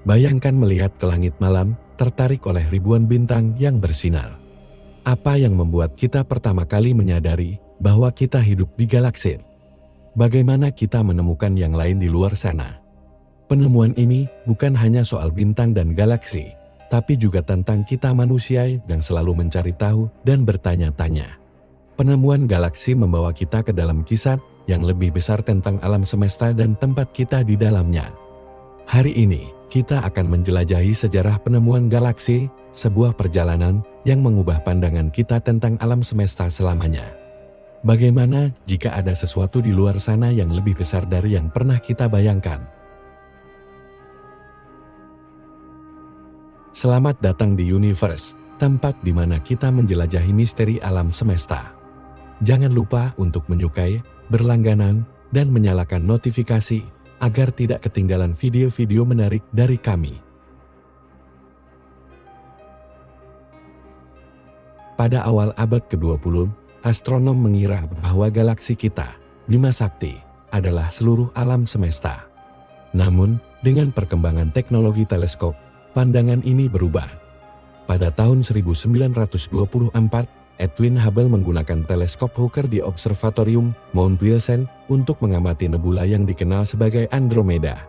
Bayangkan melihat ke langit malam, tertarik oleh ribuan bintang yang bersinar. Apa yang membuat kita pertama kali menyadari bahwa kita hidup di galaksi? Bagaimana kita menemukan yang lain di luar sana? Penemuan ini bukan hanya soal bintang dan galaksi, tapi juga tentang kita manusia yang selalu mencari tahu dan bertanya-tanya. Penemuan galaksi membawa kita ke dalam kisah yang lebih besar tentang alam semesta dan tempat kita di dalamnya. Hari ini, kita akan menjelajahi sejarah penemuan galaksi, sebuah perjalanan yang mengubah pandangan kita tentang alam semesta selamanya. Bagaimana jika ada sesuatu di luar sana yang lebih besar dari yang pernah kita bayangkan? Selamat datang di Universe, tempat di mana kita menjelajahi misteri alam semesta. Jangan lupa untuk menyukai, berlangganan, dan menyalakan notifikasi agar tidak ketinggalan video-video menarik dari kami. Pada awal abad ke-20, astronom mengira bahwa galaksi kita, Bima Sakti, adalah seluruh alam semesta. Namun, dengan perkembangan teknologi teleskop, pandangan ini berubah. Pada tahun 1924, Edwin Hubble menggunakan teleskop Hooker di Observatorium Mount Wilson untuk mengamati nebula yang dikenal sebagai Andromeda.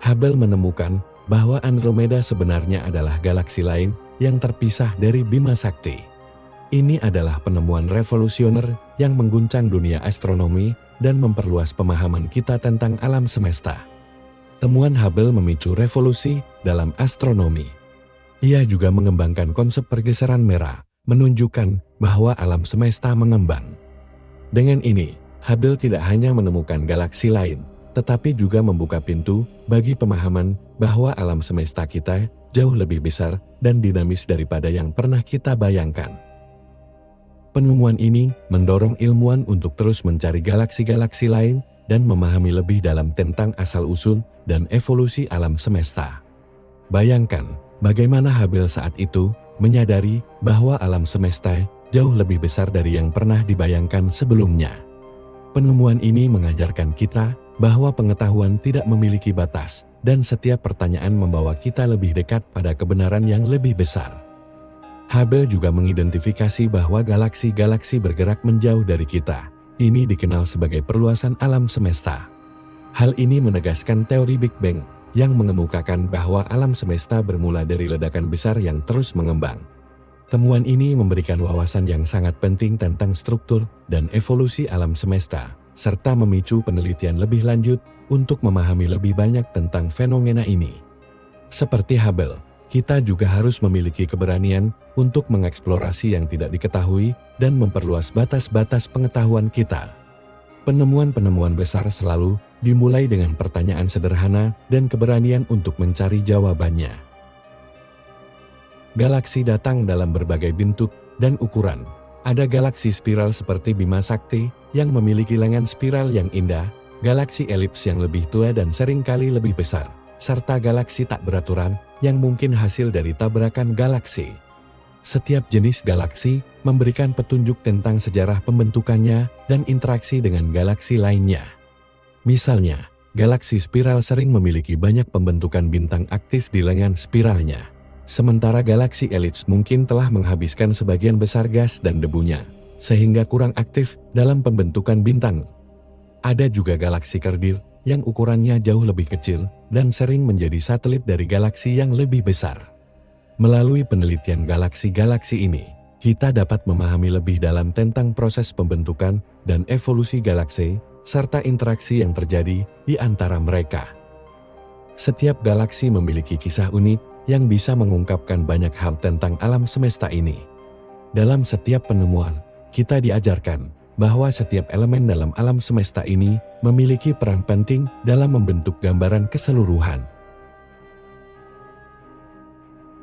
Hubble menemukan bahwa Andromeda sebenarnya adalah galaksi lain yang terpisah dari Bima Sakti. Ini adalah penemuan revolusioner yang mengguncang dunia astronomi dan memperluas pemahaman kita tentang alam semesta. Temuan Hubble memicu revolusi dalam astronomi. Ia juga mengembangkan konsep pergeseran merah, menunjukkan bahwa alam semesta mengembang. Dengan ini, Hubble tidak hanya menemukan galaksi lain, tetapi juga membuka pintu bagi pemahaman bahwa alam semesta kita jauh lebih besar dan dinamis daripada yang pernah kita bayangkan. Penemuan ini mendorong ilmuwan untuk terus mencari galaksi-galaksi lain dan memahami lebih dalam tentang asal-usul dan evolusi alam semesta. Bayangkan bagaimana Hubble saat itu menyadari bahwa alam semesta jauh lebih besar dari yang pernah dibayangkan sebelumnya. Penemuan ini mengajarkan kita bahwa pengetahuan tidak memiliki batas, dan setiap pertanyaan membawa kita lebih dekat pada kebenaran yang lebih besar. Hubble juga mengidentifikasi bahwa galaksi-galaksi bergerak menjauh dari kita. Ini dikenal sebagai perluasan alam semesta. Hal ini menegaskan teori Big Bang, yang mengemukakan bahwa alam semesta bermula dari ledakan besar yang terus mengembang. Temuan ini memberikan wawasan yang sangat penting tentang struktur dan evolusi alam semesta, serta memicu penelitian lebih lanjut untuk memahami lebih banyak tentang fenomena ini. Seperti Hubble, kita juga harus memiliki keberanian untuk mengeksplorasi yang tidak diketahui dan memperluas batas-batas pengetahuan kita. Penemuan-penemuan besar selalu dimulai dengan pertanyaan sederhana dan keberanian untuk mencari jawabannya. Galaksi datang dalam berbagai bentuk dan ukuran. Ada galaksi spiral seperti Bima Sakti yang memiliki lengan spiral yang indah, galaksi elips yang lebih tua dan seringkali lebih besar, serta galaksi tak beraturan yang mungkin hasil dari tabrakan galaksi. Setiap jenis galaksi memberikan petunjuk tentang sejarah pembentukannya dan interaksi dengan galaksi lainnya. Misalnya, galaksi spiral sering memiliki banyak pembentukan bintang aktif di lengan spiralnya. Sementara galaksi elips mungkin telah menghabiskan sebagian besar gas dan debunya, sehingga kurang aktif dalam pembentukan bintang. Ada juga galaksi kerdil yang ukurannya jauh lebih kecil dan sering menjadi satelit dari galaksi yang lebih besar. Melalui penelitian galaksi-galaksi ini, kita dapat memahami lebih dalam tentang proses pembentukan dan evolusi galaksi, serta interaksi yang terjadi di antara mereka. Setiap galaksi memiliki kisah unik yang bisa mengungkapkan banyak hal tentang alam semesta ini. Dalam setiap penemuan, kita diajarkan bahwa setiap elemen dalam alam semesta ini memiliki peran penting dalam membentuk gambaran keseluruhan.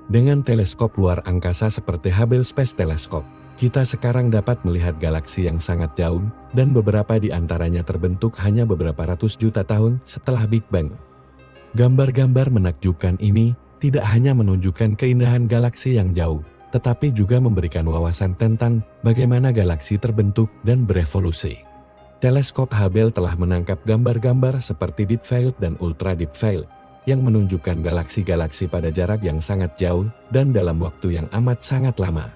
Dengan teleskop luar angkasa seperti Hubble Space Telescope, kita sekarang dapat melihat galaksi yang sangat jauh, dan beberapa di antaranya terbentuk hanya beberapa ratus juta tahun setelah Big Bang. Gambar-gambar menakjubkan ini tidak hanya menunjukkan keindahan galaksi yang jauh, tetapi juga memberikan wawasan tentang bagaimana galaksi terbentuk dan berevolusi. Teleskop Hubble telah menangkap gambar-gambar seperti Deep Field dan Ultra Deep Field, yang menunjukkan galaksi-galaksi pada jarak yang sangat jauh dan dalam waktu yang amat sangat lama.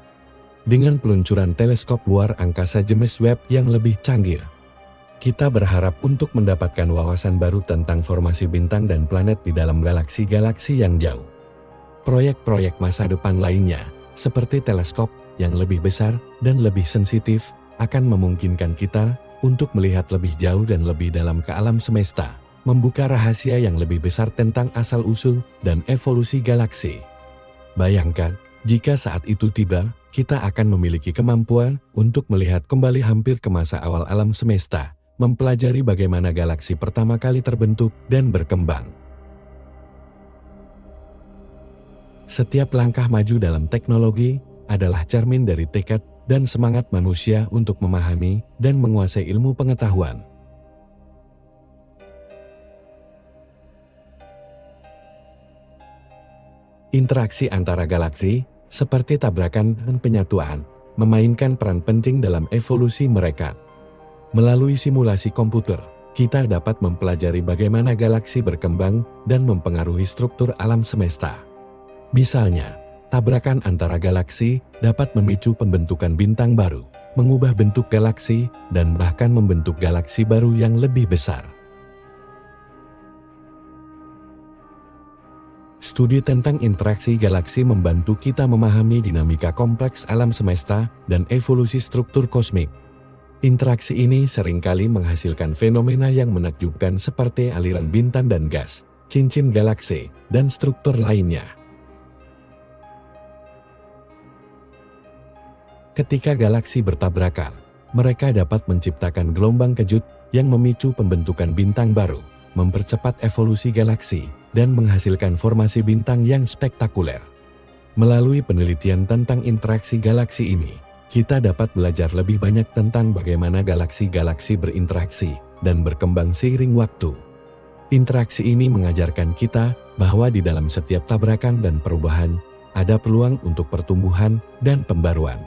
Dengan peluncuran teleskop luar angkasa James Webb yang lebih canggih, kita berharap untuk mendapatkan wawasan baru tentang formasi bintang dan planet di dalam galaksi-galaksi yang jauh. Proyek-proyek masa depan lainnya, seperti teleskop yang lebih besar dan lebih sensitif, akan memungkinkan kita untuk melihat lebih jauh dan lebih dalam ke alam semesta, membuka rahasia yang lebih besar tentang asal-usul dan evolusi galaksi. Bayangkan, jika saat itu tiba, kita akan memiliki kemampuan untuk melihat kembali hampir ke masa awal alam semesta, mempelajari bagaimana galaksi pertama kali terbentuk dan berkembang. Setiap langkah maju dalam teknologi adalah cermin dari tekad dan semangat manusia untuk memahami dan menguasai ilmu pengetahuan. Interaksi antara galaksi, seperti tabrakan dan penyatuan, memainkan peran penting dalam evolusi mereka. Melalui simulasi komputer, kita dapat mempelajari bagaimana galaksi berkembang dan mempengaruhi struktur alam semesta. Misalnya, tabrakan antara galaksi dapat memicu pembentukan bintang baru, mengubah bentuk galaksi, dan bahkan membentuk galaksi baru yang lebih besar. Studi tentang interaksi galaksi membantu kita memahami dinamika kompleks alam semesta dan evolusi struktur kosmik. Interaksi ini seringkali menghasilkan fenomena yang menakjubkan seperti aliran bintang dan gas, cincin galaksi, dan struktur lainnya. Ketika galaksi bertabrakan, mereka dapat menciptakan gelombang kejut yang memicu pembentukan bintang baru, mempercepat evolusi galaksi, dan menghasilkan formasi bintang yang spektakuler. Melalui penelitian tentang interaksi galaksi ini, kita dapat belajar lebih banyak tentang bagaimana galaksi-galaksi berinteraksi dan berkembang seiring waktu. Interaksi ini mengajarkan kita bahwa di dalam setiap tabrakan dan perubahan, ada peluang untuk pertumbuhan dan pembaruan.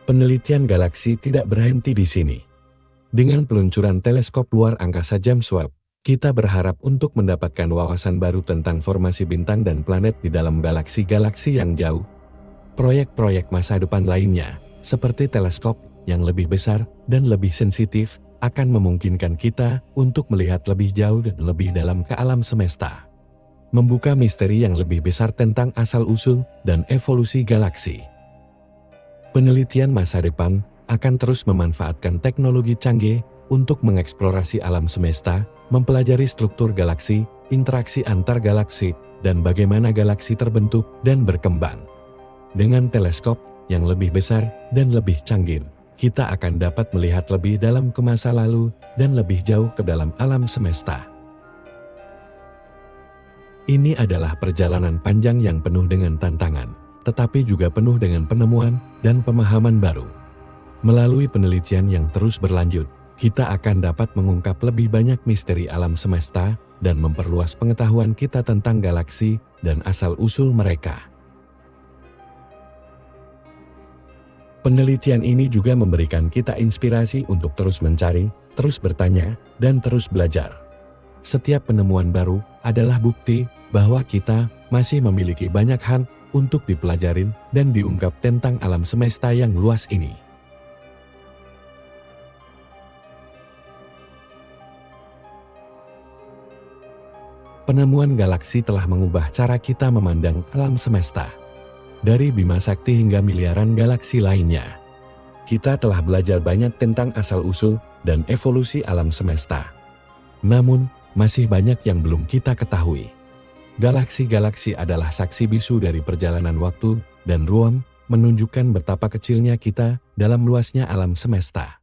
Penelitian galaksi tidak berhenti di sini. Dengan peluncuran teleskop luar angkasa James Webb, kita berharap untuk mendapatkan wawasan baru tentang formasi bintang dan planet di dalam galaksi-galaksi yang jauh. Proyek-proyek masa depan lainnya, seperti teleskop yang lebih besar dan lebih sensitif, akan memungkinkan kita untuk melihat lebih jauh dan lebih dalam ke alam semesta. Membuka misteri yang lebih besar tentang asal-usul dan evolusi galaksi. Penelitian masa depan akan terus memanfaatkan teknologi canggih untuk mengeksplorasi alam semesta, mempelajari struktur galaksi, interaksi antar galaksi, dan bagaimana galaksi terbentuk dan berkembang. Dengan teleskop yang lebih besar dan lebih canggih, kita akan dapat melihat lebih dalam ke masa lalu dan lebih jauh ke dalam alam semesta. Ini adalah perjalanan panjang yang penuh dengan tantangan, tetapi juga penuh dengan penemuan dan pemahaman baru. Melalui penelitian yang terus berlanjut, kita akan dapat mengungkap lebih banyak misteri alam semesta dan memperluas pengetahuan kita tentang galaksi dan asal-usul mereka. Penelitian ini juga memberikan kita inspirasi untuk terus mencari, terus bertanya, dan terus belajar. Setiap penemuan baru adalah bukti bahwa kita masih memiliki banyak hal untuk dipelajarin dan diungkap tentang alam semesta yang luas ini. Penemuan galaksi telah mengubah cara kita memandang alam semesta. Dari Bima Sakti hingga miliaran galaksi lainnya, kita telah belajar banyak tentang asal-usul dan evolusi alam semesta. Namun, masih banyak yang belum kita ketahui. Galaksi-galaksi adalah saksi bisu dari perjalanan waktu dan ruang, menunjukkan betapa kecilnya kita dalam luasnya alam semesta.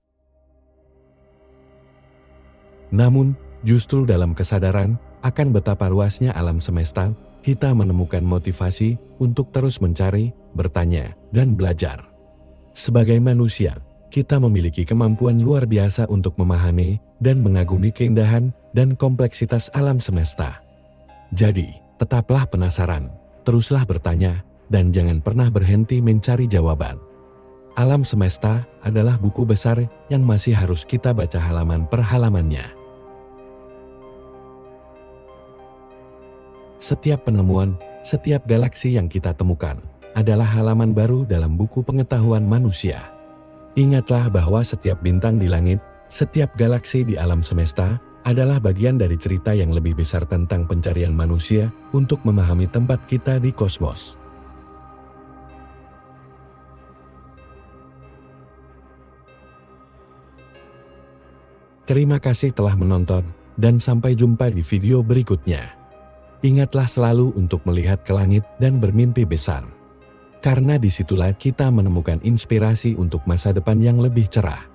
Namun, justru dalam kesadaran akan betapa luasnya alam semesta, kita menemukan motivasi untuk terus mencari, bertanya, dan belajar. Sebagai manusia, kita memiliki kemampuan luar biasa untuk memahami dan mengagumi keindahan dan kompleksitas alam semesta. Jadi, tetaplah penasaran, teruslah bertanya, dan jangan pernah berhenti mencari jawaban. Alam Semesta adalah buku besar yang masih harus kita baca halaman per halamannya. Setiap penemuan, setiap galaksi yang kita temukan adalah halaman baru dalam buku pengetahuan manusia. Ingatlah bahwa setiap bintang di langit, setiap galaksi di alam semesta adalah bagian dari cerita yang lebih besar tentang pencarian manusia untuk memahami tempat kita di kosmos. Terima kasih telah menonton, dan sampai jumpa di video berikutnya. Ingatlah selalu untuk melihat ke langit dan bermimpi besar. Karena disitulah kita menemukan inspirasi untuk masa depan yang lebih cerah.